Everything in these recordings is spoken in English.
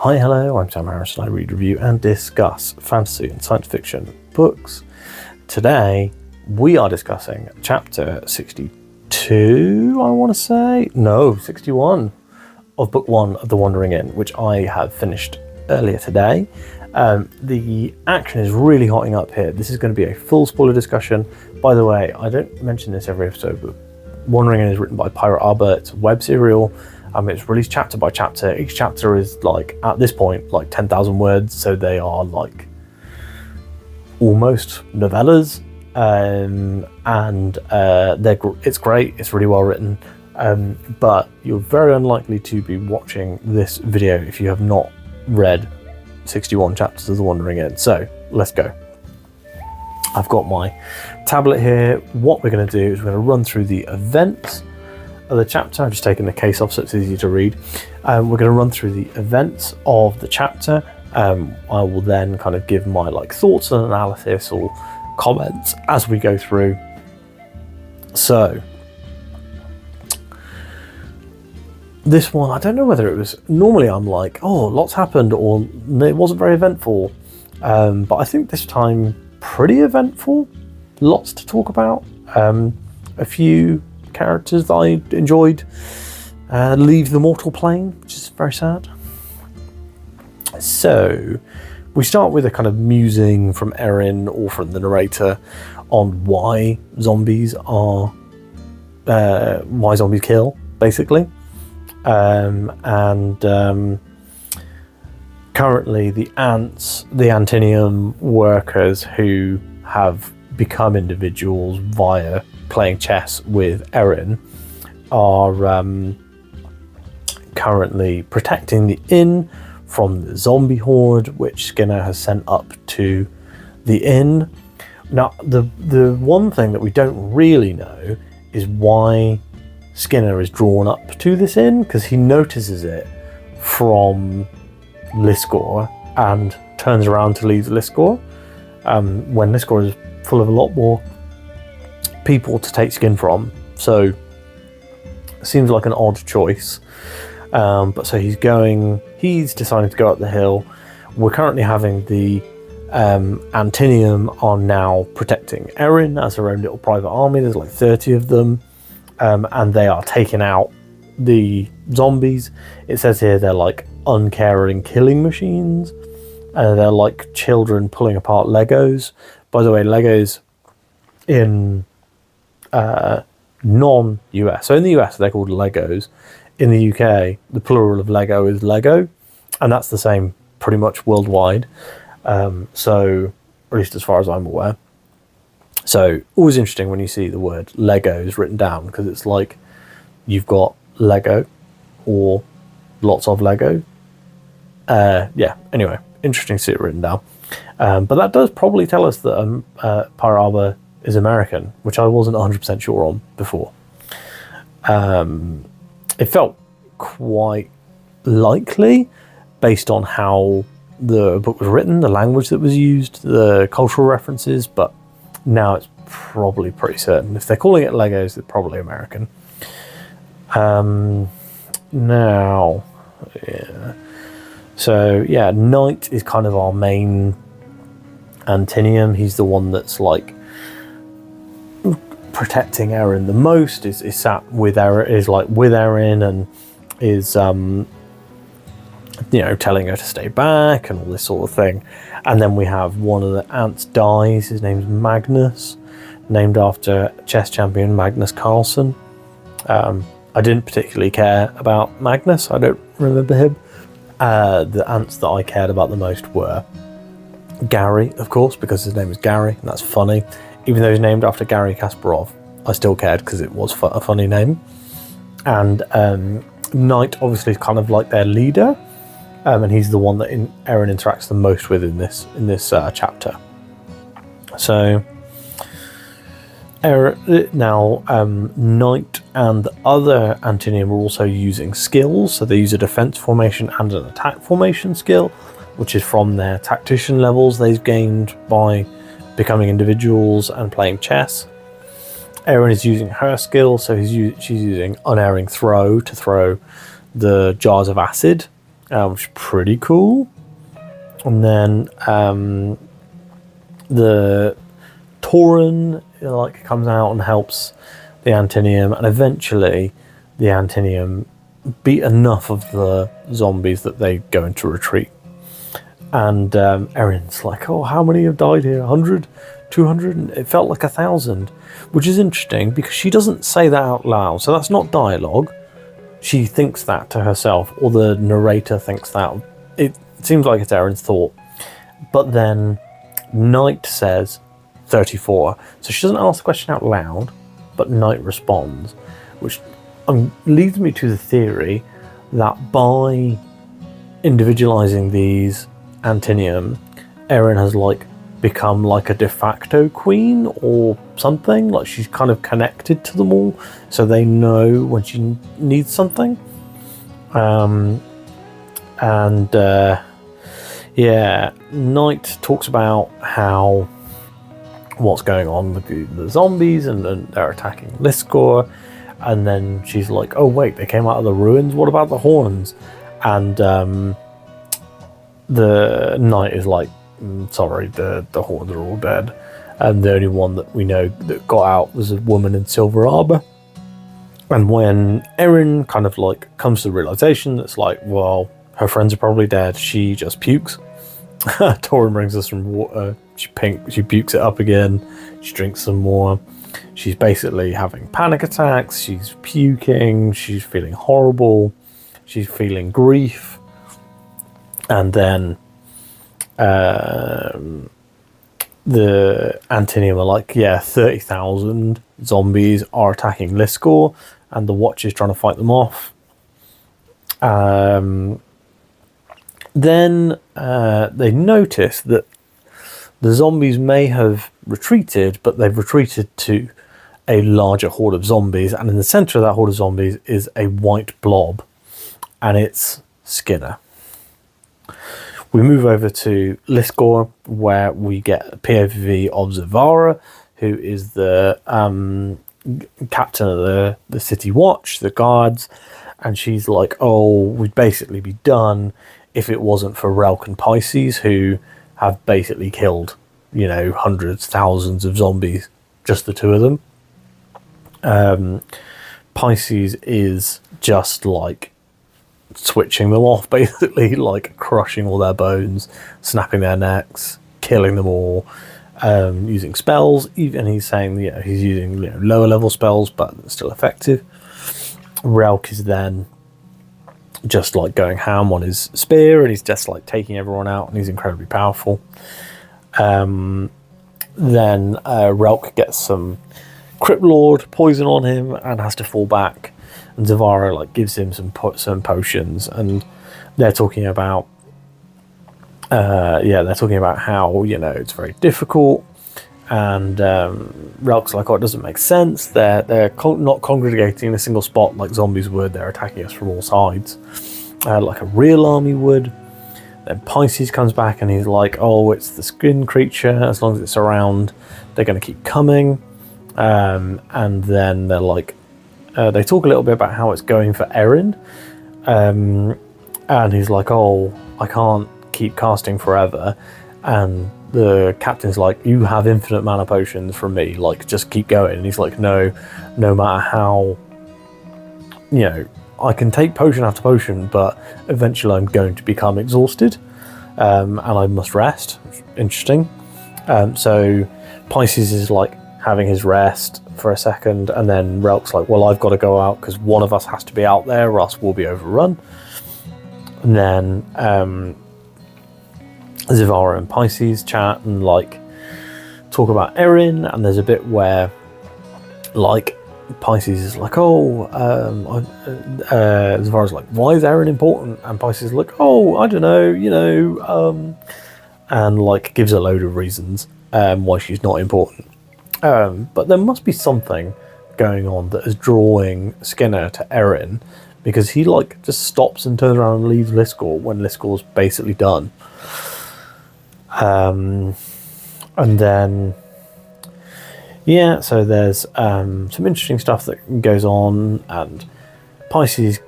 Hi, hello, I'm Sam Harris and I read, review and discuss fantasy and science fiction books. Today, we are discussing chapter 62, I want to say? No, 61 of book 1 of The Wandering Inn, which I have finished earlier today. The action is really hotting up here. This is going to be a full spoiler discussion. By the way, I don't mention this every episode, but Wandering Inn is written by Pirate Arbor. It's a web serial. It's released chapter by chapter. Each chapter is at this point 10,000 words, so they are almost novellas, it's great. It's really well written, but you're very unlikely to be watching this video if you have not read 61 chapters of The Wandering Inn. So let's go. I've got my tablet here. What we're going to do is we're going to run through the events of the chapter. I've just taken the case off so it's easy to read. We're going to run through the events of the chapter. I will then kind of give my thoughts and analysis or comments as we go through. So this one, I don't know whether it was, normally I'm lots happened, or it wasn't very eventful, but I think this time pretty eventful. Lots to talk about. A few characters that I enjoyed leave the mortal plane, which is very sad. So we start with a kind of musing from Erin or from the narrator on why zombies kill, basically. Currently the ants, the Antinium workers who have become individuals via playing chess with Erin, are currently protecting the inn from the zombie horde which Skinner has sent up to the inn. Now, the one thing that we don't really know is why Skinner is drawn up to this inn, because he notices it from Liscor and turns around to leave Liscor, when Liscor is full of a lot more people to take skin from. So it seems like an odd choice. But so he's deciding to go up the hill. We're currently having the Antinium are now protecting Erin as her own little private army. There's 30 of them, and they are taking out the zombies. It says here they're uncaring killing machines. They're like children pulling apart Legos. By the way, Legos in non-US, so in the US they're called Legos. In the UK, the plural of Lego is Lego, and that's the same pretty much worldwide. So, at least as far as I'm aware. So, always interesting when you see the word Legos written down, because it's you've got Lego or lots of Lego. Anyway, interesting to see it written down. But that does probably tell us that Pirate Arbor is American, which I wasn't 100% sure on before. It felt quite likely based on how the book was written, the language that was used, the cultural references, but now it's probably pretty certain. If they're calling it Legos, it's probably American. Knight is kind of our main Antinium. He's the one that's protecting Erin the most, is sat with Erin, is with Erin, and is telling her to stay back and all this sort of thing. And then we have one of the ants dies. His name's Magnus, named after chess champion Magnus Carlsen. I didn't particularly care about Magnus. I don't remember him. The ants that I cared about the most were Gary, of course, because his name is Gary, and that's funny. Even though he's named after Gary Kasparov, I still cared because it was a funny name. And Knight obviously is kind of their leader, and he's the one that Erin interacts the most with in this chapter. So Knight and the other Antinium are also using skills. So they use a defense formation and an attack formation skill, which is from their tactician levels they've gained by becoming individuals and playing chess. Erin is using her skill, so she's using Unerring Throw to throw the jars of acid which is pretty cool. And then the Tauren like comes out and helps the Antinium, and eventually the Antinium beat enough of the zombies that they go into retreat. And Erin's like, oh, how many have died here? 100? 200? And it felt like 1,000, which is interesting because she doesn't say that out loud. So that's not dialogue. She thinks that to herself, or the narrator thinks that. It seems like it's Erin's thought. But then Knight says 34. So she doesn't ask the question out loud, but Knight responds, which leads me to the theory that by individualizing these Antinium, Erin has like become like a de facto queen or something. Like she's kind of connected to them all, so they know when she needs something. Yeah, Knight talks about how what's going on with the zombies and they're attacking Liscor, and then she's like, oh wait, they came out of the ruins, what about the horns? And the Knight is like, sorry, the horns are all dead, and the only one that we know that got out was a woman in silver armor. And when Erin kind of like comes to the realization that's like, well, her friends are probably dead, she just pukes. Tauren brings us some water, she pukes it up again, she drinks some more. She's basically having panic attacks, she's puking, she's feeling horrible, she's feeling grief. And then the Antinium are like, yeah, 30,000 zombies are attacking Liscor, and the Watch is trying to fight them off. Then they notice that the zombies may have retreated, but they've retreated to a larger horde of zombies, and in the center of that horde of zombies is a white blob, and it's Skinner. We move over to Liscor, where we get a POV of Zevara, who is the captain of the city watch, the guards, and she's like, oh, we'd basically be done if it wasn't for Relk and Pisces, who have basically killed, hundreds, thousands of zombies, just the two of them. Pisces is just like switching them off, basically, like crushing all their bones, snapping their necks, killing them all, using spells. Even he's saying, he's using lower level spells, but still effective. Relk is then just like going ham on his spear, and he's just like taking everyone out, and he's incredibly powerful. Then Relk gets some Crypt Lord poison on him and has to fall back, and Zevara like gives him some potions, and they're talking about how it's very difficult, and Relk's like, oh, it doesn't make sense, they're not congregating in a single spot like zombies would, they're attacking us from all sides, like a real army would. Then Pisces comes back and he's like, oh, it's the skin creature, as long as it's around they're going to keep coming. And then they're like, they talk a little bit about how it's going for Erin, and he's like, oh, I can't keep casting forever, and the captain's like, you have infinite mana potions from me, like just keep going. And he's like, no matter how, I can take potion after potion, but eventually I'm going to become exhausted, and I must rest. Interesting. So Pisces is like having his rest for a second, and then Relk's like, well, I've got to go out because one of us has to be out there or else we'll be overrun. And then Zevara and Pisces chat and like talk about Erin, and there's a bit where like Pisces is like, Zevara's like, why is Erin important? And Pisces is like, oh, I don't know, and like gives a load of reasons why she's not important. But there must be something going on that is drawing Skinner to Erin, because he like just stops and turns around and leaves Liscor when Liscor's basically done. And then so there's some interesting stuff that goes on, and Pisces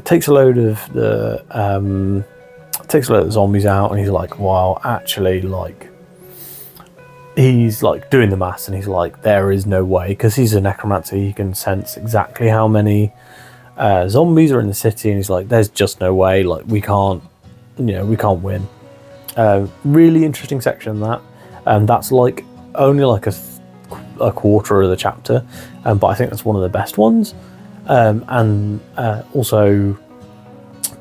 takes a load of the zombies out, and he's like, well, actually, like, he's like doing the maths, and he's like, there is no way, because he's a necromancer, he can sense exactly how many zombies are in the city, and he's like, there's just no way, like, we can't win. Really interesting section, that, and that's like only like a quarter of the chapter, but I think that's one of the best ones. And also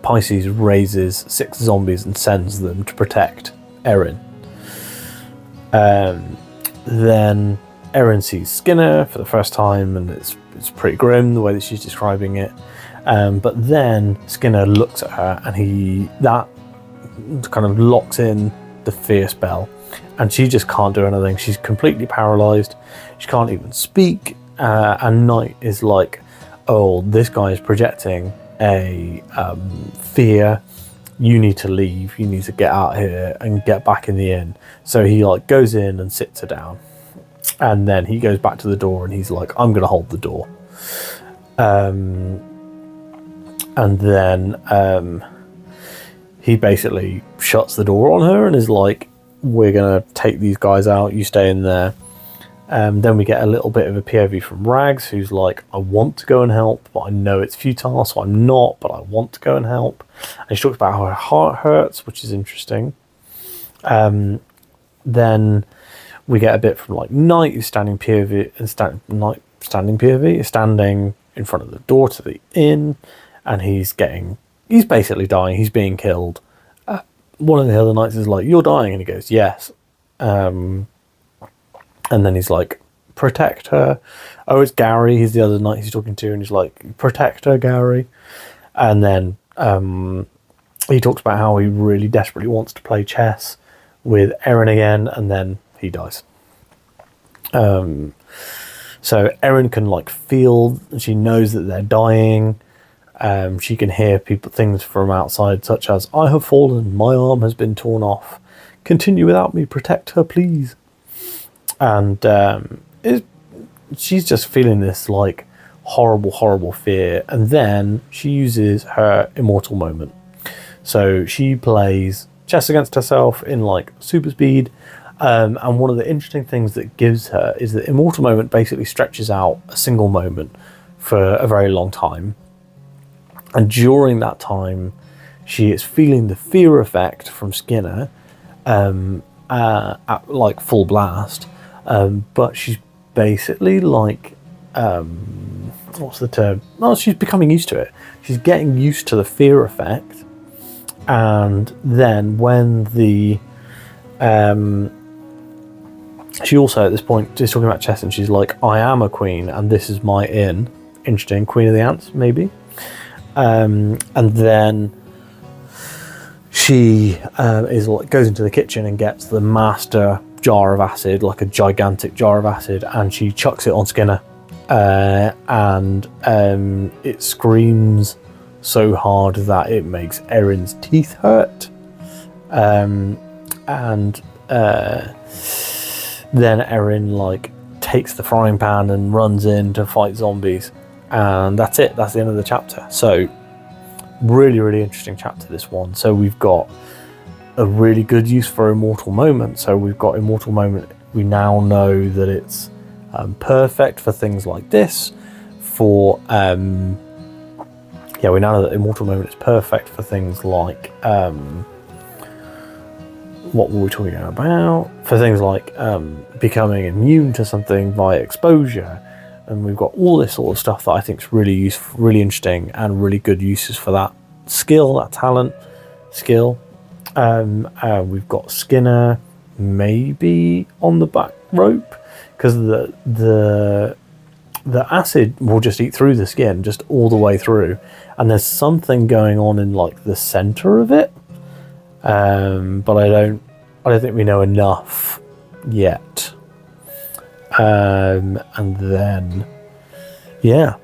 Pisces raises 6 zombies and sends them to protect Erin. Then Erin sees Skinner for the first time, and it's pretty grim the way that she's describing it. But then Skinner looks at her, and that kind of locks in the fear spell, and she just can't do anything. She's completely paralyzed. She can't even speak. And Knight is like, oh, this guy is projecting a fear. You need to leave. You need to get out here and get back in the inn. So he like goes in and sits her down, and then he goes back to the door, and he's like, I'm gonna hold the door. And then he basically shuts the door on her and is like, we're gonna take these guys out, you stay in there. Then we get a little bit of a POV from Rags, who's like, I want to go and help, but I know it's futile, so I'm not, but I want to go and help. And she talks about how her heart hurts, which is interesting. Then we get a bit from like Knight, who's standing POV, and standing POV, is standing in front of the door to the inn, and he's basically dying, he's being killed. One of the other knights is like, you're dying, and he goes, yes. And then he's like, protect her. Oh, it's Gary. He's the other knight he's talking to, and he's like, protect her, Gary. And then he talks about how he really desperately wants to play chess with Erin again, and then he dies. So Erin can like feel, she knows that they're dying. She can hear things from outside, such as, I have fallen, my arm has been torn off. Continue without me, protect her, please. And she's just feeling this like horrible fear, and then she uses her immortal moment. So she plays chess against herself in like super speed, and one of the interesting things that gives her is that immortal moment basically stretches out a single moment for a very long time, and during that time she is feeling the fear effect from Skinner at like full blast. But she's basically like, what's the term? Well, she's becoming used to it. She's getting used to the fear effect. And then when she also at this point is talking about chess, and she's like, I am a queen and this is my inn. Interesting, Queen of the Ants, maybe. And then she goes into the kitchen and gets the master jar of acid, like a gigantic jar of acid, and she chucks it on Skinner, and it screams so hard that it makes Erin's teeth hurt, and then Erin like takes the frying pan and runs in to fight zombies, and that's it. That's the end of the chapter. So really interesting chapter, this one. So we've got a really good use for immortal moment. So we've got immortal moment. We now know that it's perfect for things like this. We now know that immortal moment is perfect for things like what were we talking about? For things like becoming immune to something via exposure. And we've got all this sort of stuff that I think is really useful, really interesting, and really good uses for that skill, that talent skill. We've got Skinner maybe on the back rope, because the acid will just eat through the skin, just all the way through, and there's something going on in like the center of it, but I don't think we know enough yet. And then I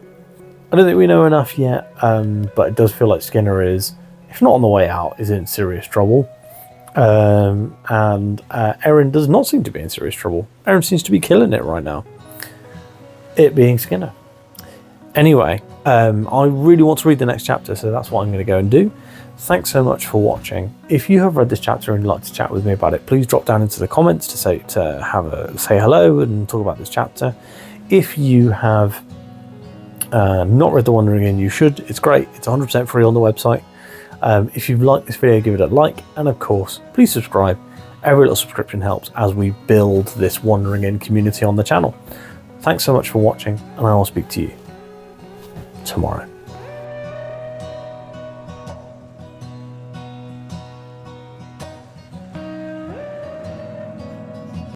don't think we know enough yet, but it does feel like Skinner is, if not on the way out, is in serious trouble. And Erin does not seem to be in serious trouble. Erin seems to be killing it right now. It being Skinner. Anyway, I really want to read the next chapter, so that's what I'm going to go and do. Thanks so much for watching. If you have read this chapter and you'd like to chat with me about it, please drop down into the comments to say hello and talk about this chapter. If you have not read The Wandering Inn, you should. It's great. It's 100% free on the website. If you've liked this video, give it a like, and of course, please subscribe. Every little subscription helps as we build this Wandering Inn community on the channel. Thanks so much for watching, and I will speak to you tomorrow.